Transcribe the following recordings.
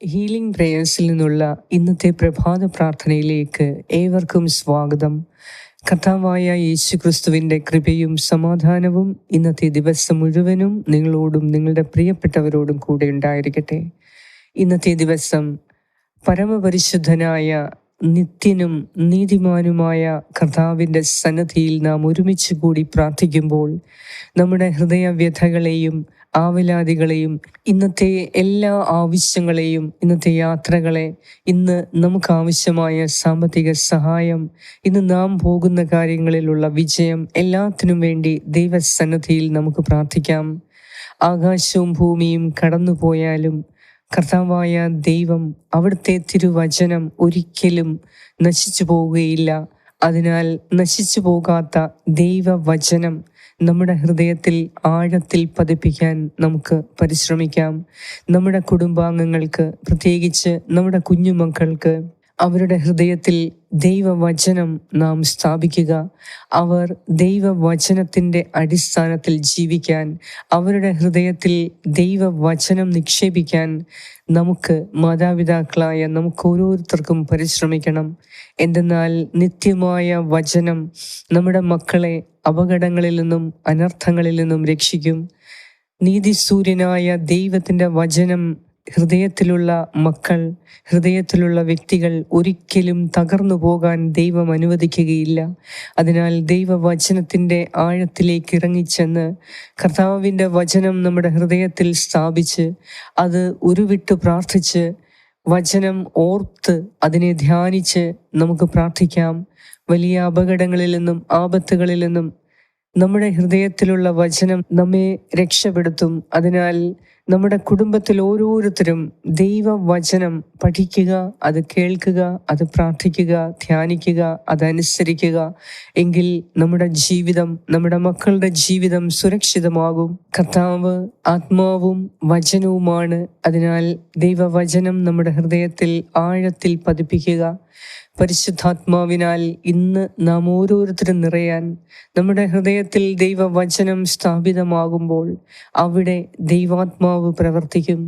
Healing പ്രേയേഴ്സിൽ നിന്നുള്ള ഇന്നത്തെ പ്രഭാത പ്രാർത്ഥനയിലേക്ക് ഏവർക്കും സ്വാഗതം. കർത്താവായ യേശുക്രിസ്തുവിൻ്റെ കൃപയും സമാധാനവും ഇന്നത്തെ ദിവസം മുഴുവനും നിങ്ങളോടും നിങ്ങളുടെ പ്രിയപ്പെട്ടവരോടും കൂടെ ഉണ്ടായിരിക്കട്ടെ. ഇന്നത്തെ ദിവസം പരമപരിശുദ്ധനായ നിത്യനും നീതിമാനുമായ കർത്താവിൻ്റെ സന്നിധിയിൽ നാം ഒരുമിച്ച് കൂടി പ്രാർത്ഥിക്കുമ്പോൾ നമ്മുടെ ഹൃദയവ്യഥകളെയും ആവലാതികളെയും ഇന്നത്തെ എല്ലാ ആവശ്യങ്ങളെയും, ഇന്നത്തെ യാത്രകളെ, ഇന്ന് നമുക്ക് ആവശ്യമായ സാമ്പത്തിക സഹായം, ഇന്ന് നാം പോകുന്ന കാര്യങ്ങളിലുള്ള വിജയം, എല്ലാത്തിനും വേണ്ടി ദൈവസന്നിധിയിൽ നമുക്ക് പ്രാർത്ഥിക്കാം. ആകാശവും ഭൂമിയും കടന്നുപോയാലും കർത്താവായ ദൈവം, അവിടുത്തെ തിരുവചനം ഒരിക്കലും നശിച്ചു പോവുകയില്ല. അതിനാൽ നശിച്ചു പോകാത്ത ദൈവവചനം നമ്മുടെ ഹൃദയത്തിൽ ആഴത്തിൽ പതിപ്പിക്കാൻ നമുക്ക് പരിശ്രമിക്കാം. നമ്മുടെ കുടുംബാംഗങ്ങൾക്ക്, പ്രത്യേകിച്ച് നമ്മുടെ കുഞ്ഞുമക്കൾക്ക് അവരുടെ ഹൃദയത്തിൽ ദൈവവചനം നാം സ്ഥാപിക്കുക. അവർ ദൈവവചനത്തിൻ്റെ അടിസ്ഥാനത്തിൽ ജീവിക്കാൻ, അവരുടെ ഹൃദയത്തിൽ ദൈവവചനം നിക്ഷേപിക്കാൻ നമുക്ക് മാതാപിതാക്കളായ നമുക്ക് ഓരോരുത്തർക്കും പരിശ്രമിക്കണം. എന്തെന്നാൽ നിത്യമായ വചനം നമ്മുടെ മക്കളെ അപകടങ്ങളിൽ നിന്നും അനർത്ഥങ്ങളിൽ നിന്നും രക്ഷിക്കും. നീതിസൂര്യനായ ദൈവത്തിൻ്റെ വചനം ഹൃദയത്തിലുള്ള മക്കൾ, ഹൃദയത്തിലുള്ള വ്യക്തികൾ ഒരിക്കലും തകർന്നു പോകാൻ ദൈവം അനുവദിക്കുകയില്ല. അതിനാൽ ദൈവവചനത്തിൻ്റെ ആഴത്തിലേക്ക് ഇറങ്ങിച്ചെന്ന് കർത്താവിൻ്റെ വചനം നമ്മുടെ ഹൃദയത്തിൽ സ്ഥാപിച്ച് അത് ഉരുവിട്ട് പ്രാർത്ഥിച്ച് വചനം ഓർത്ത് അതിനെ ധ്യാനിച്ച് നമുക്ക് പ്രാർത്ഥിക്കാം. വലിയ അപകടങ്ങളിൽ നിന്നും ആപത്തുകളിൽ നിന്നും നമ്മുടെ ഹൃദയത്തിലുള്ള വചനം നമ്മെ രക്ഷപ്പെടുത്തും. അതിനാൽ നമ്മുടെ കുടുംബത്തിൽ ഓരോരുത്തരും ദൈവവചനം പഠിക്കുക, അത് കേൾക്കുക, അത് പ്രാർത്ഥിക്കുക, ധ്യാനിക്കുക, അതനുസരിക്കുക. എങ്കിൽ നമ്മുടെ ജീവിതം, നമ്മുടെ മക്കളുടെ ജീവിതം സുരക്ഷിതമാകും. കർത്താവ് ആത്മാവും വചനവുമാണ്. അതിനാൽ ദൈവവചനം നമ്മുടെ ഹൃദയത്തിൽ ആഴത്തിൽ പതിപ്പിക്കുക. പരിശുദ്ധാത്മാവിനാൽ ഇന്ന് നാം ഓരോരുത്തരും നിറയാൻ, നമ്മുടെ ഹൃദയത്തിൽ ദൈവവചനം സ്ഥാപിതമാകുമ്പോൾ അവിടെ ദൈവാത്മാവ് പ്രവർത്തിക്കും.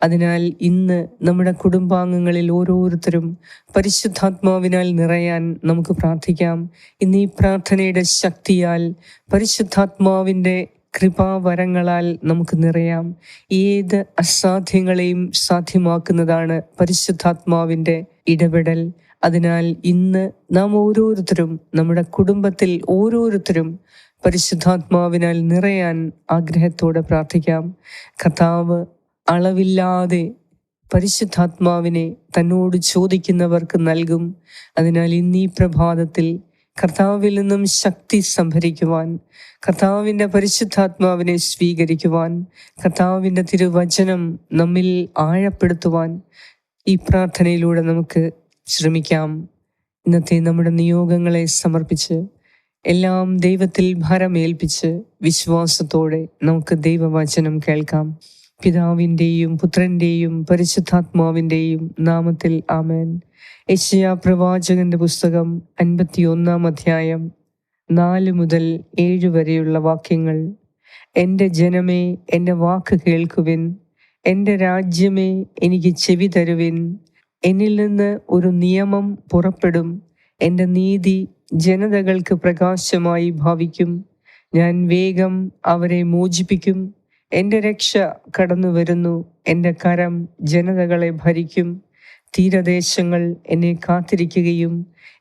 അതിനാൽ ഇന്ന് നമ്മുടെ കുടുംബാംഗങ്ങളിൽ ഓരോരുത്തരും പരിശുദ്ധാത്മാവിനാൽ നിറയാൻ നമുക്ക് പ്രാർത്ഥിക്കാം. ഇന്ന് ഈ പ്രാർത്ഥനയുടെ ശക്തിയാൽ, പരിശുദ്ധാത്മാവിൻ്റെ കൃപാവരങ്ങളാൽ നമുക്ക് നിറയാം. ഏത് അസാധ്യങ്ങളെയും സാധ്യമാക്കുന്നതാണ് പരിശുദ്ധാത്മാവിൻ്റെ ഇടപെടൽ. അതിനാൽ ഇന്ന് നാം ഓരോരുത്തരും, നമ്മുടെ കുടുംബത്തിൽ ഓരോരുത്തരും പരിശുദ്ധാത്മാവിനാൽ നിറയാൻ ആഗ്രഹത്തോടെ പ്രാർത്ഥിക്കാം. കർത്താവ് അളവില്ലാതെ പരിശുദ്ധാത്മാവിനെ തന്നോട് ചോദിക്കുന്നവർക്ക് നൽകും. അതിനാൽ ഇന്നീ പ്രഭാതത്തിൽ കർത്താവിൽ നിന്നും ശക്തി സംഭരിക്കുവാൻ, കർത്താവിൻ്റെ പരിശുദ്ധാത്മാവിനെ സ്വീകരിക്കുവാൻ, കർത്താവിൻ്റെ തിരുവചനം നമ്മിൽ ആഴപ്പെടുത്തുവാൻ ഈ പ്രാർത്ഥനയിലൂടെ നമുക്ക് ശ്രമിക്കാം. ഇന്നത്തെ നമ്മുടെ നിയോഗങ്ങളെ സമർപ്പിച്ച് എല്ലാം ദൈവത്തിൽ ഭരമേൽപ്പിച്ച് വിശ്വാസത്തോടെ നമുക്ക് ദൈവവചനം കേൾക്കാം. പിതാവിൻ്റെയും പുത്രൻ്റെയും പരിശുദ്ധാത്മാവിൻ്റെയും നാമത്തിൽ ആമേൻ. യെശയ്യാ പ്രവാചകന്റെ പുസ്തകം 51 അധ്യായം 4 മുതൽ 7 വരെയുള്ള വാക്യങ്ങൾ. എൻ്റെ ജനമേ, എൻ്റെ വാക്ക് കേൾക്കുവിൻ. എൻ്റെ രാജ്യമേ, എനിക്ക് ചെവി തരുവിൻ. എന്നിൽ നിന്ന് ഒരു നിയമം പുറപ്പെടും. എൻ്റെ നീതി ജനതകൾക്ക് പ്രകാശമായി ഭവിക്കും. ഞാൻ വേഗം അവരെ മോചിപ്പിക്കും. എൻ്റെ രക്ഷ കടന്നു വരുന്നു. എൻ്റെ കരം ജനതകളെ ഭരിക്കും. തീരദേശങ്ങൾ എന്നെ കാത്തിരിക്കുകയും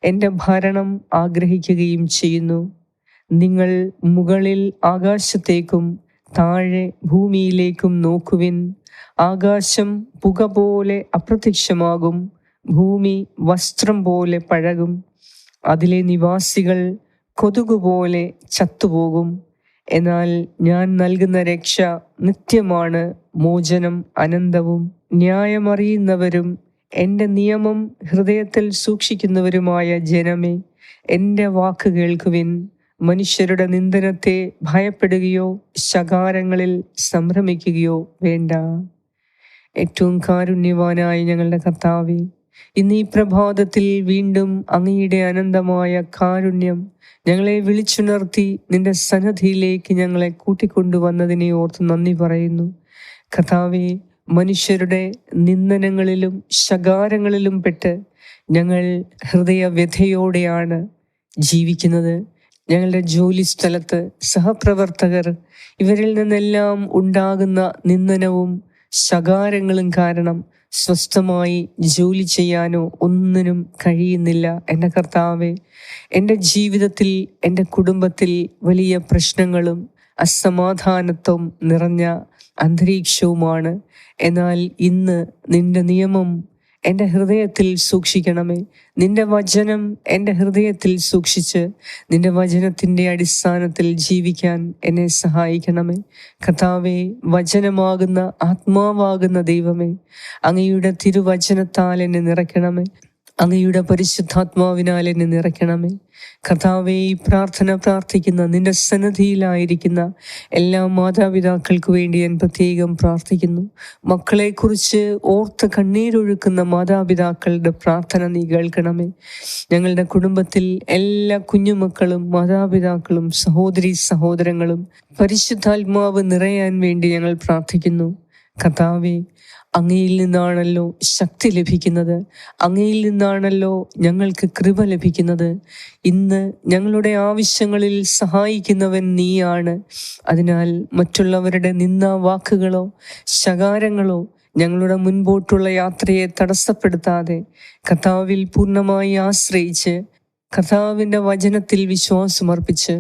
എൻ്റെ ഭരണം ആഗ്രഹിക്കുകയും ചെയ്യുന്നു. നിങ്ങൾ മുകളിൽ ആകാശത്തേക്കും താഴെ ഭൂമിയിലേക്കും നോക്കുവിൻ. ആകാശം പുക പോലെ അപ്രത്യക്ഷമാകും, ഭൂമി വസ്ത്രം പോലെ പഴകും, അതിലെ നിവാസികൾ കൊതുകുപോലെ ചത്തുപോകും. എന്നാൽ ഞാൻ നൽകുന്ന രക്ഷ നിത്യമാണ്, മോചനം അനന്തവും. ന്യായമറിയുന്നവരും എൻ്റെ നിയമം ഹൃദയത്തിൽ സൂക്ഷിക്കുന്നവരുമായ ജനമേ, എൻ്റെ വാക്ക് കേൾക്കുവിൻ. മനുഷ്യരുടെ നിന്ദനത്തെ ഭയപ്പെടുകയോ ശകാരങ്ങളിൽ സംഭ്രമിക്കുകയോ വേണ്ട. ഏറ്റവും കാരുണ്യവാനായ ഞങ്ങളുടെ കർത്താവേ, ഇന്ന് ഈ പ്രഭാതത്തിൽ വീണ്ടും അങ്ങയുടെ അനന്തമായ കാരുണ്യം ഞങ്ങളെ വിളിച്ചുണർത്തി നിന്റെ സന്നിധിയിലേക്ക് ഞങ്ങളെ കൂട്ടിക്കൊണ്ടുവന്നതിനെ ഓർത്ത് നന്ദി പറയുന്നു. കർത്താവേ, മനുഷ്യരുടെ നിന്ദനങ്ങളിലും ശകാരങ്ങളിലും പെട്ട് ഞങ്ങൾ ഹൃദയവ്യഥയോടെയാണ് ജീവിക്കുന്നത്. ഞങ്ങളുടെ ജോലി സ്ഥലത്ത് സഹപ്രവർത്തകർ, ഇവരിൽ നിന്നെല്ലാം ഉണ്ടാകുന്ന നിന്ദനവും ശകാരങ്ങളും കാരണം സ്വസ്ഥമായി ജോലി ചെയ്യാനോ ഒന്നിനും കഴിയുന്നില്ല. എൻ്റെ കർത്താവേ, എൻ്റെ ജീവിതത്തിൽ, എൻ്റെ കുടുംബത്തിൽ വലിയ പ്രശ്നങ്ങളും അസമാധാനത്വം നിറഞ്ഞ അന്തരീക്ഷവുമാണ്. എന്നാൽ ഇന്ന് നിന്റെ നിയമം എൻ്റെ ഹൃദയത്തിൽ സൂക്ഷിക്കണമേ. നിന്റെ വചനം എൻ്റെ ഹൃദയത്തിൽ സൂക്ഷിച്ച് നിന്റെ വചനത്തിൻ്റെ അടിസ്ഥാനത്തിൽ ജീവിക്കാൻ എന്നെ സഹായിക്കണമേ. കർത്താവേ, വചനമാകുന്ന ആത്മാവാകുന്ന ദൈവമേ, അങ്ങയുടെ തിരുവചനത്താൽ എന്നെ നിറയ്ക്കണമേ. അങ്ങയുടെ പരിശുദ്ധാത്മാവിനാൽ എന്നെ നിറയ്ക്കണമേ. കർത്താവേ, ഈ പ്രാർത്ഥന പ്രാർത്ഥിക്കുന്ന നിന്റെ സന്നിധിയിലായിരിക്കുന്ന എല്ലാ മാതാപിതാക്കൾക്ക് വേണ്ടി ഞാൻ പ്രത്യേകം പ്രാർത്ഥിക്കുന്നു. മക്കളെക്കുറിച്ച് ഓർത്ത് കണ്ണീരൊഴുക്കുന്ന മാതാപിതാക്കളുടെ പ്രാർത്ഥന നീ കേൾക്കണമേ. ഞങ്ങളുടെ കുടുംബത്തിൽ എല്ലാ കുഞ്ഞുമക്കളും മാതാപിതാക്കളും സഹോദരി സഹോദരങ്ങളും പരിശുദ്ധാത്മാവ് നിറയാൻ വേണ്ടി ഞങ്ങൾ പ്രാർത്ഥിക്കുന്നു. കർത്താവേ, അങ്ങയിൽ നിന്നാണല്ലോ ശക്തി ലഭിക്കുന്നത്, അങ്ങയിൽ നിന്നാണല്ലോ ഞങ്ങൾക്ക് കൃപ ലഭിക്കുന്നത്. ഇന്ന് ഞങ്ങളുടെ ആവശ്യങ്ങളിൽ സഹായിക്കുന്നവൻ നീയാണ്. അതിനാൽ മറ്റുള്ളവരുടെ നിന്ദാ വാക്കുകളോ ശകാരങ്ങളോ ഞങ്ങളുടെ മുൻപോട്ടുള്ള യാത്രയെ തടസ്സപ്പെടുത്താതെ കർത്താവിൽ പൂർണ്ണമായി ആശ്രയിച്ച് കർത്താവിൻ്റെ വചനത്തിൽ വിശ്വാസമർപ്പിച്ച്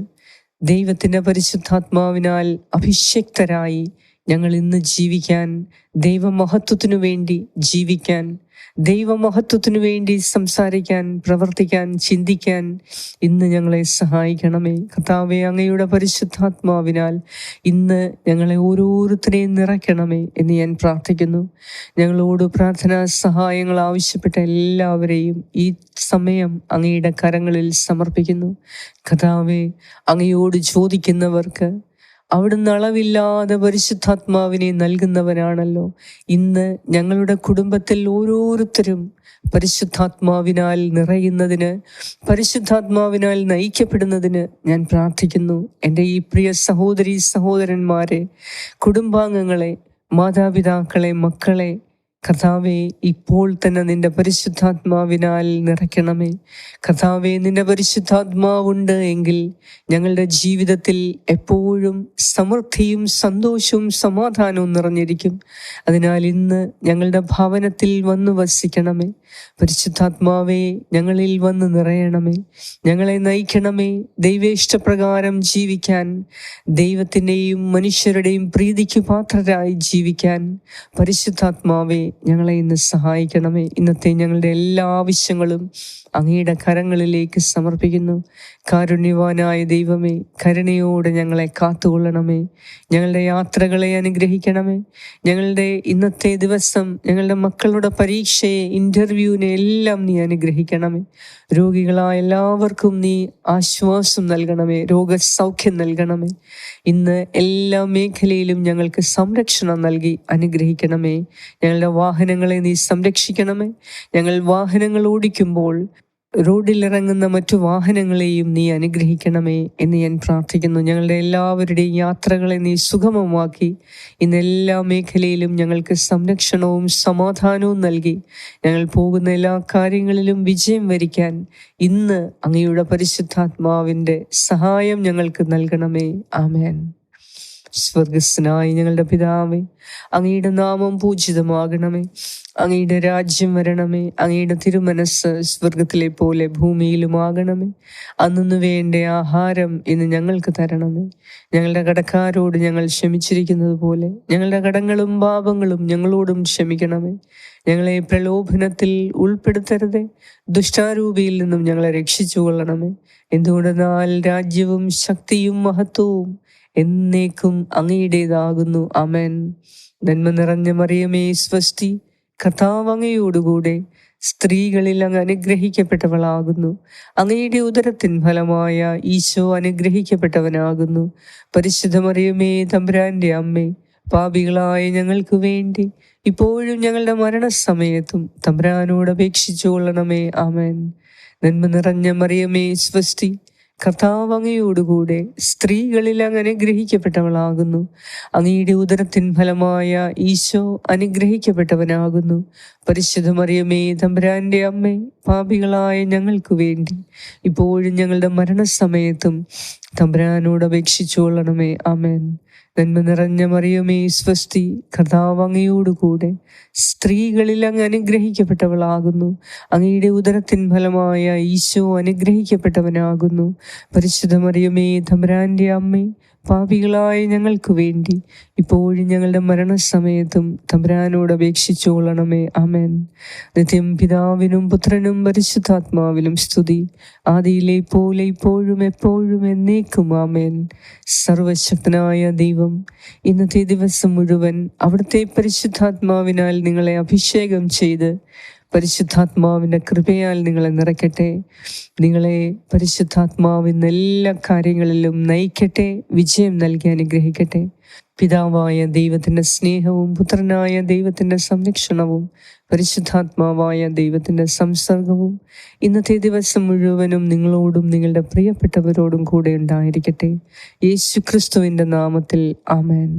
ദൈവത്തിൻ്റെ പരിശുദ്ധാത്മാവിനാൽ അഭിഷേക്തരായി ഞങ്ങൾ ഇന്ന് ജീവിക്കാൻ, ദൈവമഹത്വത്തിനു വേണ്ടി ജീവിക്കാൻ, ദൈവമഹത്വത്തിനു വേണ്ടി സംസാരിക്കാൻ, പ്രവർത്തിക്കാൻ, ചിന്തിക്കാൻ ഇന്ന് ഞങ്ങളെ സഹായിക്കണമേ. കർത്താവേ, അങ്ങയുടെ പരിശുദ്ധാത്മാവിനാൽ ഇന്ന് ഞങ്ങളെ ഓരോരുത്തരെയും നിറയ്ക്കണമേ എന്ന് ഞാൻ പ്രാർത്ഥിക്കുന്നു. ഞങ്ങളോട് പ്രാർത്ഥനാ സഹായങ്ങൾ ആവശ്യപ്പെട്ട എല്ലാവരെയും ഈ സമയം അങ്ങയുടെ കരങ്ങളിൽ സമർപ്പിക്കുന്നു. കർത്താവേ, അങ്ങയോട് ചോദിക്കുന്നവർക്ക് അവിടുന്ന് അളവില്ലാതെ പരിശുദ്ധാത്മാവിനെ നൽകുന്നവനാണല്ലോ. ഇന്ന് ഞങ്ങളുടെ കുടുംബത്തിൽ ഓരോരുത്തരും പരിശുദ്ധാത്മാവിനാൽ നിറയുന്നതിന്, പരിശുദ്ധാത്മാവിനാൽ നയിക്കപ്പെടുന്നതിന് ഞാൻ പ്രാർത്ഥിക്കുന്നു. എൻ്റെ ഈ പ്രിയ സഹോദരി സഹോദരന്മാരെ, കുടുംബാംഗങ്ങളെ, മാതാപിതാക്കളെ, മക്കളെ കർത്താവേ, ഇപ്പോൾ തന്നെ നിന്റെ പരിശുദ്ധാത്മാവിനാൽ നിറയ്ക്കണമേ. കർത്താവേ, നിന്റെ പരിശുദ്ധാത്മാവുണ്ട് എങ്കിൽ ഞങ്ങളുടെ ജീവിതത്തിൽ എപ്പോഴും സമൃദ്ധിയും സന്തോഷവും സമാധാനവും നിറഞ്ഞിരിക്കും. അതിനാൽ ഇന്ന് ഞങ്ങളുടെ ഭവനത്തിൽ വന്നു വസിക്കണമേ. പരിശുദ്ധാത്മാവേ, ഞങ്ങളിൽ വന്ന് നിറയണമേ. ഞങ്ങളെ നയിക്കണമേ. ദൈവേഷ്ടപ്രകാരം ജീവിക്കാൻ, ദൈവത്തിൻ്റെയും മനുഷ്യരുടെയും പ്രീതിക്ക് പാത്രരായി ജീവിക്കാൻ പരിശുദ്ധാത്മാവേ ഞങ്ങളെ ഇന്ന് സഹായിക്കണമേ. ഇന്നത്തെ ഞങ്ങളുടെ എല്ലാ ആവശ്യങ്ങളും അങ്ങയുടെ കരങ്ങളിലേക്ക് സമർപ്പിക്കുന്നു. കാരുണ്യവാനായ ദൈവമേ, കരുണയോടെ ഞങ്ങളെ കാത്തുകൊള്ളണമേ. ഞങ്ങളുടെ യാത്രകളെ അനുഗ്രഹിക്കണമേ. ഞങ്ങളുടെ ഇന്നത്തെ ദിവസം, ഞങ്ങളുടെ മക്കളുടെ പരീക്ഷയെ, ഇൻ്റർവ്യൂവിനെ എല്ലാം നീ അനുഗ്രഹിക്കണമേ. രോഗികളായ എല്ലാവർക്കും നീ ആശ്വാസം നൽകണമേ, രോഗസൗഖ്യം നൽകണമേ. ഇന്ന് എല്ലാ മേഖലയിലും ഞങ്ങൾക്ക് സംരക്ഷണം നൽകി അനുഗ്രഹിക്കണമേ. ഞങ്ങളുടെ വാഹനങ്ങളെ നീ സംരക്ഷിക്കണമേ. ഞങ്ങൾ വാഹനങ്ങൾ ഓടിക്കുമ്പോൾ റോഡിലിറങ്ങുന്ന മറ്റു വാഹനങ്ങളെയും നീ അനുഗ്രഹിക്കണമേ എന്ന് ഞാൻ പ്രാർത്ഥിക്കുന്നു. ഞങ്ങളുടെ എല്ലാവരുടെയും യാത്രകളെ നീ സുഗമമാക്കി ഇന്ന് എല്ലാ മേഖലയിലും ഞങ്ങൾക്ക് സംരക്ഷണവും സമാധാനവും നൽകി ഞങ്ങൾ പോകുന്ന എല്ലാ കാര്യങ്ങളിലും വിജയം വരിക്കാൻ ഇന്ന് അങ്ങയുടെ പരിശുദ്ധാത്മാവിൻ്റെ സഹായം ഞങ്ങൾക്ക് നൽകണമേ. ആമേൻ. സ്വർഗസ്നായ ഞങ്ങളുടെ പിതാവേ, അങ്ങയുടെ നാമം പൂജിതമാകണമേ. അങ്ങയുടെ രാജ്യം വരണമേ. അങ്ങയുടെ തിരുമനസ് സ്വർഗത്തിലെ പോലെ ഭൂമിയിലുമാകണമേ. അന്നു വേണ്ട ആഹാരം ഇന്ന് ഞങ്ങൾക്ക് തരണമേ. ഞങ്ങളുടെ കടക്കാരോട് ഞങ്ങൾ ക്ഷമിച്ചിരിക്കുന്നത് പോലെ ഞങ്ങളുടെ കടങ്ങളും പാപങ്ങളും ഞങ്ങളോടും ക്ഷമിക്കണമേ. ഞങ്ങളെ പ്രലോഭനത്തിൽ ഉൾപ്പെടുത്തരുതേ, ദുഷ്ടാരൂപിയിൽ നിന്നും ഞങ്ങളെ രക്ഷിച്ചു കൊള്ളണമേ. എന്തുകൊണ്ടെന്നാൽ രാജ്യവും ശക്തിയും മഹത്വവും എന്നേക്കും അങ്ങയുടേതാകുന്നു. ആമേൻ. നന്മ നിറഞ്ഞ മറിയമേ, സ്വസ്തി, കർത്താവ് അങ്ങയോടുകൂടെ സ്ത്രീകളിൽ അങ്ങ് അനുഗ്രഹിക്കപ്പെട്ടവളാകുന്നു. അങ്ങയുടെ ഉദരത്തിൻ ഫലമായ ഈശോ അനുഗ്രഹിക്കപ്പെട്ടവനാകുന്നു. പരിശുദ്ധ മറിയമേ, തമ്പുരാന്റെ അമ്മേ, പാപികളായ ഞങ്ങൾക്ക് വേണ്ടി ഇപ്പോഴും ഞങ്ങളുടെ മരണസമയത്തും തമ്പുരാനോട് അപേക്ഷിച്ചു കൊള്ളണമേ. ആമേൻ. നന്മ നിറഞ്ഞ മറിയമേ, സ്വസ്തി, കർത്താവ് അങ്ങയോടുകൂടെ സ്ത്രീകളിൽ അങ്ങ് അനുഗ്രഹിക്കപ്പെട്ടവളാകുന്നു. അങ്ങയുടെ ഉദരത്തിൻ ഫലമായ ഈശോ അനുഗ്രഹിക്കപ്പെട്ടവനാകുന്നു. പരിശുദ്ധ മറിയമേ, തമ്പുരാന്റെ അമ്മേ, പാപികളായ ഞങ്ങൾക്ക് വേണ്ടി ഇപ്പോഴും ഞങ്ങളുടെ മരണസമയത്തും തമ്പുരാനോട് അപേക്ഷിച്ചുകൊള്ളണമേ. ആമേൻ. നന്മ നിറഞ്ഞ മറിയമേ, സ്വസ്തി, കർത്താവ് അങ്ങയോടുകൂടെ സ്ത്രീകളിൽ അങ്ങ് അനുഗ്രഹിക്കപ്പെട്ടവളാകുന്നു. അങ്ങയുടെ ഉദരത്തിൻ ഫലമായ ഈശോ അനുഗ്രഹിക്കപ്പെട്ടവനാകുന്നു. പരിശുദ്ധ മറിയമേ, തമ്പുരാന്റെ അമ്മേ, പാപികളായ ഞങ്ങൾക്ക് വേണ്ടി ഇപ്പോഴും ഞങ്ങളുടെ മരണസമയത്തും തമ്പുരാനോട് അപേക്ഷിച്ചുകൊള്ളണമേ. ആമേൻ. നിത്യം പിതാവിനും പുത്രനും പരിശുദ്ധാത്മാവിനും സ്തുതി, ആദിയിലെ പോലെ ഇപ്പോഴും എപ്പോഴും എന്നേക്കും. ആമേൻ. സർവശക്തനായ ദൈവം ഇന്നത്തെ ദിവസം മുഴുവൻ അവിടുത്തെ പരിശുദ്ധാത്മാവിനാൽ നിങ്ങളെ അഭിഷേകം ചെയ്ത് പരിശുദ്ധാത്മാവിൻ്റെ കൃപയാൽ നിങ്ങളെ നിറയ്ക്കട്ടെ. നിങ്ങളെ പരിശുദ്ധാത്മാവിന്ന് എല്ലാ കാര്യങ്ങളിലും നയിക്കട്ടെ, വിജയം നൽകി അനുഗ്രഹിക്കട്ടെ. പിതാവായ ദൈവത്തിൻ്റെ സ്നേഹവും പുത്രനായ ദൈവത്തിൻ്റെ സംരക്ഷണവും പരിശുദ്ധാത്മാവായ ദൈവത്തിൻ്റെ സംസർഗവും ഇന്നത്തെ ദിവസം മുഴുവനും നിങ്ങളോടും നിങ്ങളുടെ പ്രിയപ്പെട്ടവരോടും കൂടെ ഉണ്ടായിരിക്കട്ടെ. യേശു ക്രിസ്തുവിൻ്റെ നാമത്തിൽ ആമേൻ.